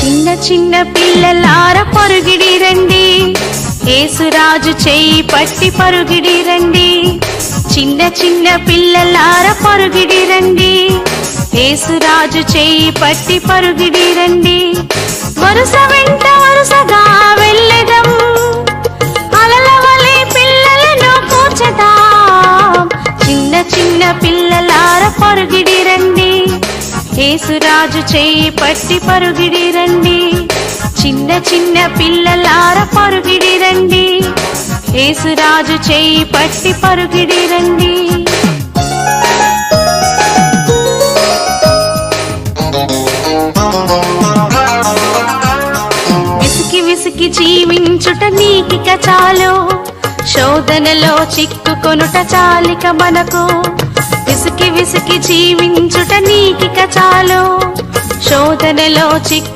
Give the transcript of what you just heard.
చిన్న చిన్న పిల్లలార పరుగిడి రండి, యేసురాజు చేయి పట్టి పరుగిడి రండి. చిన్న చిన్న పిల్లలార పరుగిడి రండి, యేసురాజు చేయి పట్టి పరుగిడి రండి. వరుస వెంట వరుసగా వెళ్ళెదం, అలల వలె పిల్లలను కూర్చదాం. చిన్న చిన్న పిల్లలార పరుగిడి రండి, యేసురాజు చేయి పట్టి పరుగిడి రండి. చిన్న చిన్న పిల్లలార పరుగిడి రండి, యేసురాజు చేయి పట్టి పరుగిడి రండి. విసికి విసికి జీవించుట నీకిక చాలు, శోధనలో చిక్కుకొనుట చాలిక మనకు. విసికి విసికి జీవించుట నీకిక చాలు, శోధనలో చిక్కు